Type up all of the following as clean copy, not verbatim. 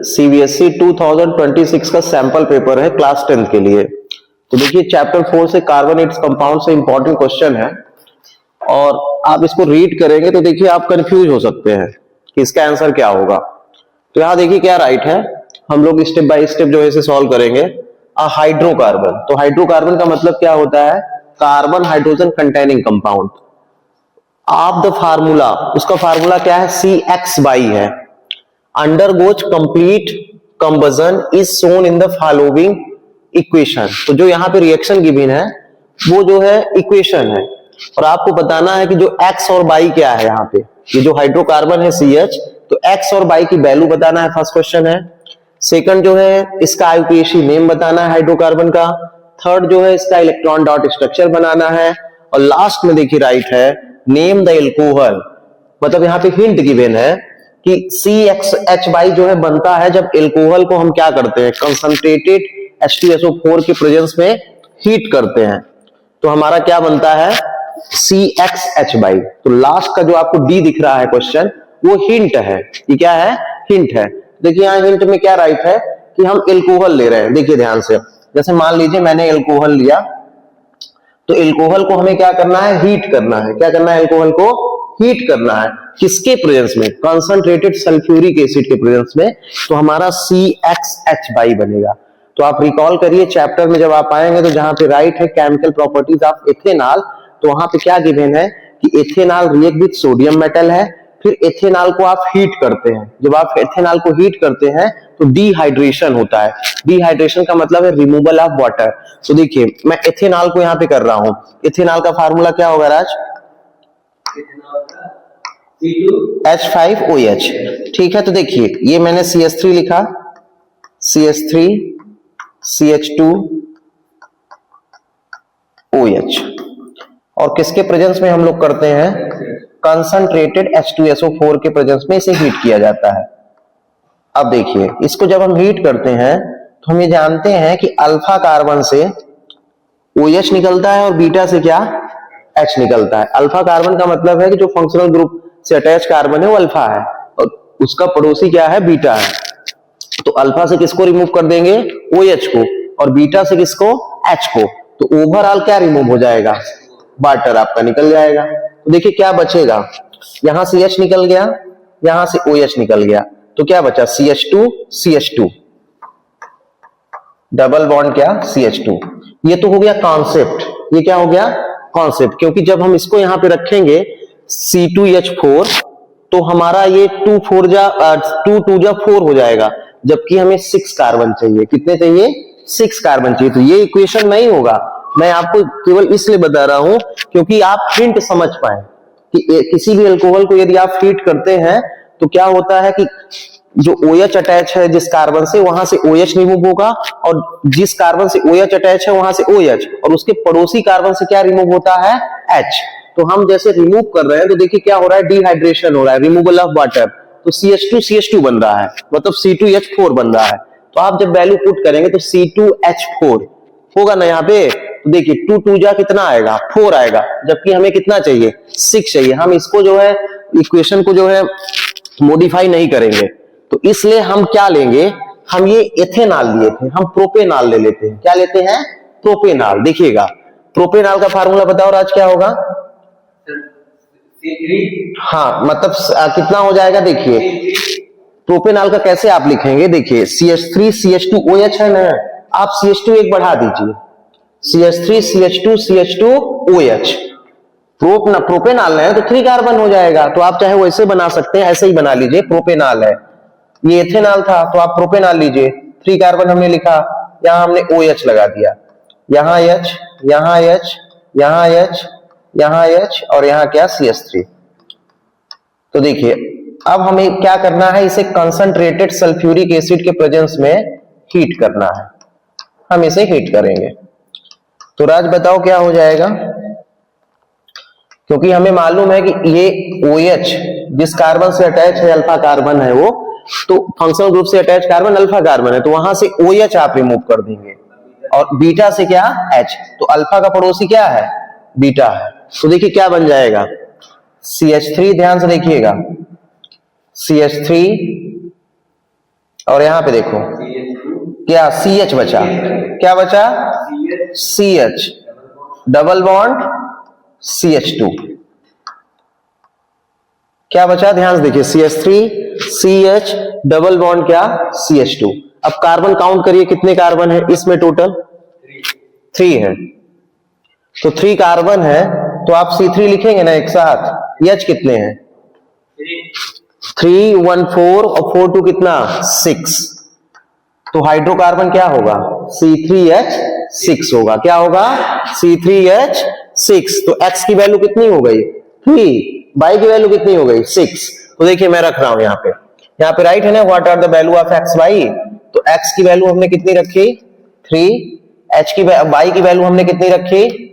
CBSE 2026 का sample paper है class 10 के लिए। तो देखिए चैप्टर 4 से कार्बन इट्स कंपाउंड से इंपॉर्टेंट क्वेश्चन है और आप इसको रीड करेंगे तो देखिए आप कंफ्यूज हो सकते हैं कि इसका आंसर क्या होगा। तो यहां देखिए क्या राइट है, हम लोग स्टेप बाय स्टेप जो है इसे सॉल्व करेंगे। हाइड्रोकार्बन, तो हाइड्रोकार्बन का मतलब क्या होता है, कार्बन हाइड्रोजन कंटेनिंग कंपाउंड। आप द फार्मूला, उसका फार्मूला क्या है, CX है। Undergoes complete combustion is shown in the following equation. तो जो यहाँ पे रिएक्शन गिवन है वो जो है इक्वेशन है और आपको बताना है कि जो x और y क्या है। यहाँ पे ये जो हाइड्रोकार्बन है CH, तो x और y की वैल्यू बताना है, फर्स्ट क्वेश्चन है। सेकंड जो है इसका IUPAC नेम बताना है हाइड्रोकार्बन का। थर्ड जो है इसका इलेक्ट्रॉन डॉट स्ट्रक्चर बनाना है और लास्ट में देखिए राइट है नेम द एल्कोहल। मतलब यहाँ पे हिंट गिवन है कि CXHY जो है बनता है जब एल्कोहल को हम क्या करते हैं, कंसंट्रेटेड H2SO4 के प्रेजेंस में हीट करते हैं। तो हमारा क्या बनता है, CXHY। तो लास्ट का जो आपको D दिख रहा है क्वेश्चन, वो हिंट है। ये क्या है, हिंट है। देखिए यहाँ हिंट में क्या राइट है कि हम एल्कोहल ले रहे हैं। देखिए ध्यान से, जैसे मान लीजिए मैंने एल्कोहल लिया, तो एल्कोहल को हमें क्या करना है, हीट करना है। क्या करना है, एल्कोहल को हीट करना है। किसके प्रेजेंस में, कंसंट्रेटेड सल्फ्यूरिक एसिड के प्रेजेंस में। तो हमारा CXHY बनेगा। तो आप रिकॉल करिए चैप्टर में जब आप आएंगे तो जहां पे राइट है केमिकल प्रॉपर्टीज ऑफ एथेनॉल, तो वहां पे क्या गिवन है कि ethanol react with sodium metal है। फिर एथेनॉल को आप हीट करते हैं। जब आप एथेनॉल को हीट करते हैं तो डिहाइड्रेशन होता है। डिहाइड्रेशन का मतलब है रिमूवल ऑफ वाटर। तो देखिए मैं एथेनॉल को यहां पे कर रहा हूं। एथेनॉल का फार्मूला क्या होगा राज, H5OH। ठीक है, तो देखिए ये मैंने CH3 लिखा, CH3 CH2OH, और किसके प्रेजेंस में हम लोग करते हैं, कंसंट्रेटेड H2SO4 के प्रेजेंस में इसे हीट किया जाता है। अब देखिए इसको जब हम हीट करते हैं तो हम ये जानते हैं कि अल्फा कार्बन से OH निकलता है और बीटा से क्या, H निकलता है। अल्फा कार्बन का मतलब है कि जो फंक्शनल ग्रुप से अटैच कार्बन है वो अल्फा है और उसका पड़ोसी क्या है, बीटा है। तो अल्फा से किसको रिमूव कर देंगे, OH को, और बीटा से किसको, H को। तो ओवरऑल क्या रिमूव हो जाएगा, वाटर आपका निकल जाएगा। तो देखिए क्या बचेगा, यहां से H निकल गया, यहां से OH निकल गया, तो क्या बचा, CH2 CH2, डबल बॉन्ड क्या, CH2। ये तो हो गया कॉन्सेप्ट। ये क्या हो गया, कॉन्सेप्ट। क्योंकि जब हम इसको यहां पे रखेंगे C2H4 तो हमारा ये 2 2 जा 4 हो जाएगा, जबकि हमें 6 कार्बन चाहिए। कितने चाहिए, 6 कार्बन चाहिए। तो ये इक्वेशन नहीं होगा। मैं आपको केवल इसलिए बता रहा हूं क्योंकि आप हिंट समझ पाए कि किसी भी अल्कोहल को यदि आप हीट करते हैं तो क्या होता है कि जो OH अटैच है जिस कार्बन से, वहां से OH रिमूव होगा, और जिस कार्बन से OH अटैच है वहां से OH, और उसके पड़ोसी कार्बन से क्या रिमूव होता है, H। तो हम जैसे रिमूव कर रहे हैं तो देखिए क्या हो रहा है, डिहाइड्रेशन हो रहा है, रिमूवल ऑफ वाटर। तो CH2 CH2 बन रहा है, मतलब C2H4 बन रहा है। तो आप जब वैल्यू पुट करेंगे तो C2H4 होगा ना यहाँ पे। तो देखिए 2 2 जा कितना आएगा, 4 आएगा, जबकि हमें कितना चाहिए, 6 चाहिए। हम इसको जो है इक्वेशन को जो है मॉडिफाई नहीं करेंगे। तो इसलिए हम क्या लेंगे, हम ये एथेनॉल लिए थे, हम प्रोपेनॉल ले लेते हैं। क्या लेते हैं, प्रोपेनॉल। देखिएगा प्रोपेनॉल का फार्मूला बताओ राज, क्या होगा, हाँ मतलब कितना हो जाएगा, देखिए प्रोपेनॉल का कैसे आप लिखेंगे, देखिए CH3 CH2OH है ना, आप CH2 एक बढ़ा दीजिए, CH3 CH2 CH2OH। प्रोपेनॉल है तो 3 कार्बन हो जाएगा। तो आप चाहे वैसे बना सकते हैं, ऐसे ही बना लीजिए। प्रोपेनॉल है, ये एथेनॉल था तो आप प्रोपेनॉल लीजिए। 3 कार्बन हमने लिखा, यहां हमने OH लगा दिया, यहां H, यहां H, यहां H, यहां H, और यहां क्या, CH3। तो देखिए अब हमें क्या करना है, इसे कंसंट्रेटेड सल्फ्यूरिक एसिड के प्रेजेंस में हीट करना है। हम इसे हीट करेंगे तो राज बताओ क्या हो जाएगा, क्योंकि हमें मालूम है कि ये OH जिस कार्बन से अटैच है अल्फा कार्बन है वो, तो फंक्शनल ग्रुप से अटैच कार्बन अल्फा कार्बन है, तो वहां से OH आप रिमूव कर देंगे, और बीटा से क्या, H। तो अल्फा का पड़ोसी क्या है, बीटा है। तो देखिए क्या बन जाएगा, CH3, ध्यान से देखिएगा, CH3 और यहां पे देखो क्या CH बचा, क्या बचा CH, डबल बॉन्ड CH2, क्या बचा ध्यान से देखिए CH3 CH डबल बॉन्ड क्या CH2। अब कार्बन काउंट करिए कितने कार्बन है इसमें, टोटल 3 है, तो 3 कार्बन है, तो आप C3 लिखेंगे ना एक साथ। H कितने हैं 3 1 4 और 4 2 कितना 6, तो हाइड्रोकार्बन क्या होगा C3H6 होगा, क्या होगा C3H6। तो X की वैल्यू कितनी हो गई 3, Y की वैल्यू कितनी हो गई 6। तो देखिए मैं रख रहा हूं यहाँ पे राइट है ना, what are the value of X Y, तो X की वैल्यू हमने कितनी रखी 3, H की Y की वैल्यू हमने कितनी रखी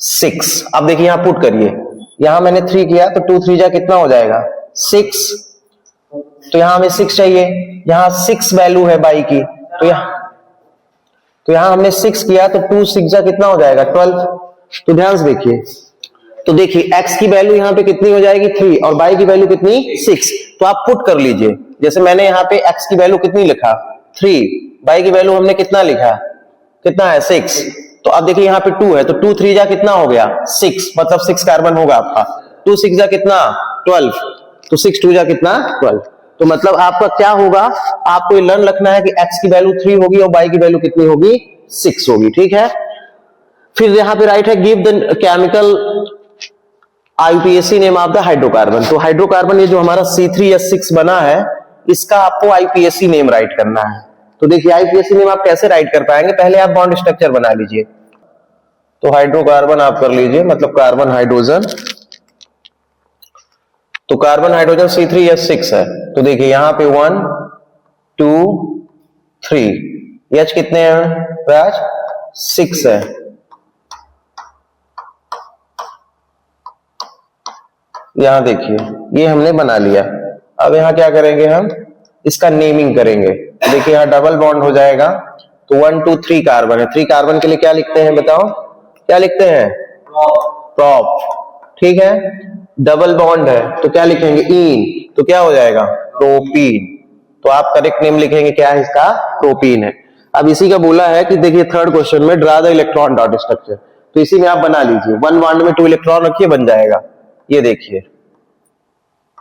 6। अब देखिए यहां पुट करिए, यहां मैंने 3 किया तो 2 3 जा कितना हो जाएगा 6, तो यहां हमें 6 चाहिए, यहां 6 वैल्यू है बाई की, तो यहां हमने 6 किया तो 2 6 जा कितना हो जाएगा 12। तो ध्यान से देखिए, तो देखिए x की वैल्यू यहां पे कितनी हो जाएगी 3 और y की वैल्यू कितनी 6, तो आप पुट कर लीजिए। जैसे मैंने यहां पे x की वैल्यू कितनी लिखा 3, y की वैल्यू हमने कितना लिखा, कितना है 6, तो अब देखिए यहां पे 2 है, तो 2 3 जा कितना हो गया 6, मतलब 6 कार्बन होगा आपका, 2 6 जा कितना 12, तो 6 2 जा कितना 12। तो मतलब आपका क्या होगा, आपको लर्न रखना है कि x की वैल्यू 3 होगी और y की वैल्यू कितनी होगी 6 होगी, ठीक है। फिर यहां पे राइट है give the chemical IUPAC name of the hydrocarbon, तो हाइड्रोकार्बन ये जो हमारा C3H6 बना है इसका आपको IUPAC नेम राइट करना है। तो देखिए IUPAC नेम आप कैसे राइट कर पाएंगे, पहले आप बॉन्ड स्ट्रक्चर बना लीजिए, तो हाइड्रोकार्बन आप कर लीजिए, मतलब कार्बन हाइड्रोजन, तो कार्बन हाइड्रोजन C3H6 है, तो देखिए यहां पे 1 2 3, H कितने हैं राज 6 है, यहां देखिए ये हमने बना लिया। अब यहां क्या करेंगे हम, इसका नेमिंग करेंगे, देखिए यहां डबल बॉन्ड हो जाएगा, तो 1 2 3 कार्बन है, 3 कार्बन के लिए क्या लिखते हैं बताओ, क्या लिखते हैं प्रॉप, ठीक है। डबल बॉन्ड है तो क्या लिखेंगे इन, तो क्या हो जाएगा प्रोपीन, तो आप करेक्ट नेम लिखेंगे क्या है इसका प्रोपीन है। अब इसी का बोला है कि देखिए थर्ड क्वेश्चन में draw the electron dot structure, तो इसी में आप बना लीजिए, 1 बॉन्ड में 2 इलेक्ट्रॉन रखिए बन जाएगा, ये देखिए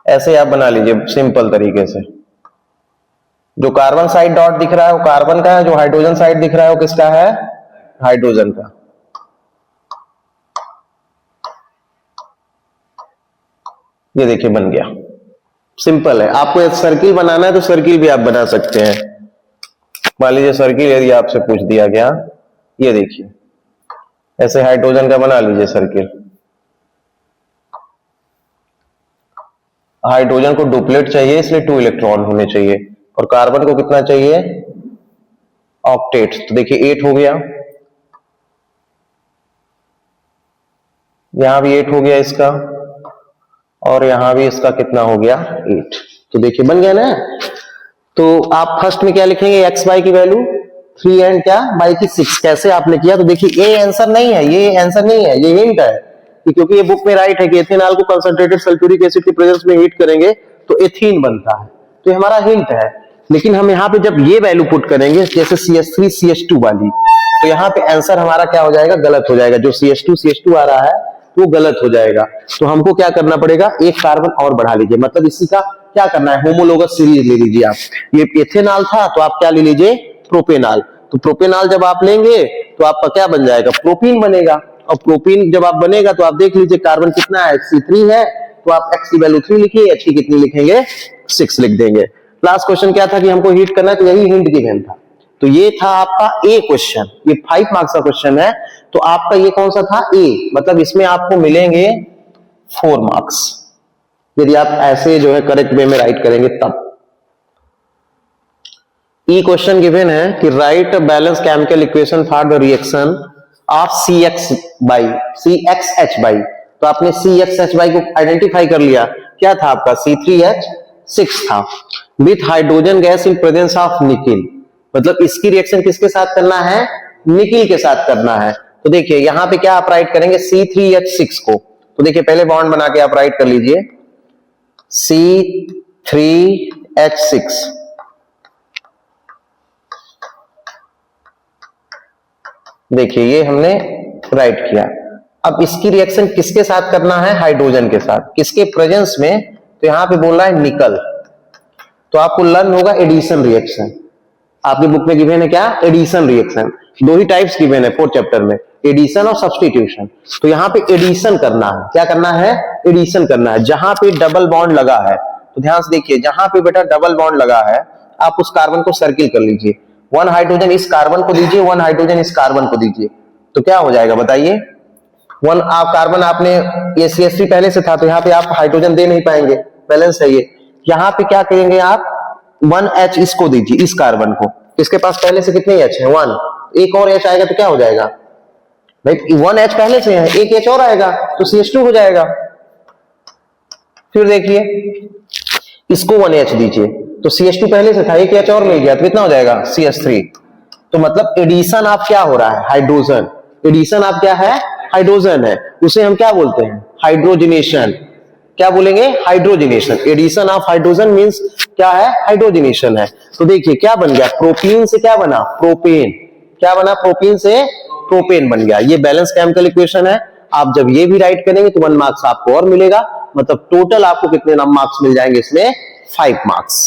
ऐसे आप बना लीजिए सिंपल तरीके से। जो कार्बन साइड डॉट दिख रहा है वो कार्बन का है, जो हाइड्रोजन साइड दिख रहा है वो किसका है हाइड्रोजन का। ये देखिए बन गया, सिंपल है। आपको एक सर्किल बनाना है तो सर्किल भी आप बना सकते हैं, मान लीजिए सर्किल यदि आपसे पूछ दिया गया, ये देखिए ऐसे हाइड्रोजन का बना लीजिए सर्किल, हाइड्रोजन को डुप्लेट चाहिए इसलिए 2 इलेक्ट्रॉन होने चाहिए, और कार्बन को कितना चाहिए ऑक्टेट, तो देखिए 8 हो गया, यहां भी 8 हो गया इसका, और यहां भी इसका कितना हो गया 8, तो देखिए बन गया ना। तो आप फर्स्ट में क्या लिखेंगे एक्स वाई की वैल्यू 3 एंड क्या वाई की 6, कैसे आपने किया, तो देखिए ये आंसर नहीं है, ये आंसर नहीं है, ये हिंट है कि क्योंकि ये बुक में राइट है कि एथेनॉल को कंसंट्रेटेड सल्फ्यूरिक एसिड की प्रेजेंस में हीट करेंगे तो एथीन बनता है, तो ये हमारा हिंट है। लेकिन हम यहाँ पे जब ये वैल्यू पुट करेंगे जैसे CH3 CH2 वाली, तो यहाँ पे आंसर हमारा क्या हो जाएगा गलत हो जाएगा, जो CH2 आ रहा है वो गलत हो जाएगा। तो हमको क्या करना पड़ेगा, एक कार्बन और बढ़ा लीजिए, मतलब इसी का क्या करना है होमोलोगस सीरीज ले लीजिए आप, ये एथेनॉल था तो आप क्या ले लीजिए प्रोपेनॉल, तो प्रोपेनॉल जब आप लेंगे तो आपका क्या बन जाएगा प्रोपीन बनेगा, और प्रोपीन जब आप बनेगा तो आप देख लीजिए कार्बन कितना है C3 है, तो आप X की वैल्यू 3 लिखिए, H की कितनी लिखेंगे 6 लिख देंगे। लास्ट क्वेश्चन क्या था कि हमको हीट करना है, तो यही हिंट गिवन था, तो ये था आपका ए क्वेश्चन, ये 5 मार्क्स का क्वेश्चन है, तो आपका ये कौन सा था ए, मतलब इसमें आपको मिलेंगे 4 मार्क्स यदि आप ऐसे जो है करेक्ट वे में राइट करेंगे तब। ई क्वेश्चन गिवन है कि right balance chemical equation for the reaction of CXH by, तो आपने CXH बाई को आइडेंटिफाई कर लिया, क्या था आपका C3H6 था, with hydrogen gas in presence of nickel, मतलब इसकी रिएक्शन किसके साथ करना है निकिल के साथ करना है। तो देखिए यहां पे क्या आप राइट करेंगे C3H6 को, तो देखिए पहले बॉन्ड बना के आप राइट कर लीजिए C3H6, देखिए ये हमने राइट किया। अब इसकी रिएक्शन किसके साथ करना है? हाइड्रोजन के साथ। किसके प्रेजेंस में? तो यहां पे बोल रहा है निकल, तो आपको लर्न होगा एडिशन रिएक्शन। आपकी बुक में गिवन है क्या? Addition reaction. दो ही टाइप्स गिवन है 4th चैप्टर में, एडिशन और सब्स्टिट्यूशन। तो यहाँ पे एडिशन करना है। क्या करना है? एडिशन करना है। जहां पे डबल बॉन्ड लगा है, तो ध्यान से देखिए, जहां पे बेटा डबल बॉन्ड लगा है आप उस कार्बन को सर्किल कर लीजिए। 1 हाइड्रोजन इस कार्बन को दीजिए, 1 हाइड्रोजन इस कार्बन को दीजिए, तो क्या हो जाएगा बताइए? 1 आप कार्बन आपने ये CH3 पहले से था, तो यहाँ पे आप हाइड्रोजन दे नहीं पाएंगे, बैलेंस है ये। यहाँ पे क्या करेंगे आप? 1H इसको दीजिए, इस कार्बन को। इसके पास पहले से कितने H है? 1। एक और H आएगा तो क्या हो जाएगा भाई? 1H पहले से है, एक H और आएगा तो CH2 हो जाएगा। फिर देखिए इसको 1H दीजिए, तो CH2 पहले से था, एक H और मिल गया तो कितना हो जाएगा? CH3। तो मतलब एडिशन आप क्या हो रहा है? हाइड्रोजन। एडिशन आप क्या है? हाइड्रोजन है। उसे हम क्या बोलते हैं? हाइड्रोजनेशन। क्या बोलेंगे? Hydrogenation. Addition of hydrogen means क्या है? हाइड्रोजनेशन है। तो देखिए क्या बन गया? प्रोपीन से क्या बना? प्रोपेन। क्या बना? प्रोपीन से प्रोपेन बन गया। ये बैलेंस केमिकल इक्वेशन है। आप जब ये भी राइट करेंगे तो 1 मार्क्स आपको और मिलेगा। मतलब टोटल आपको कितने मार्क्स मिल जाएंगे इसमें? 5 मार्क्स।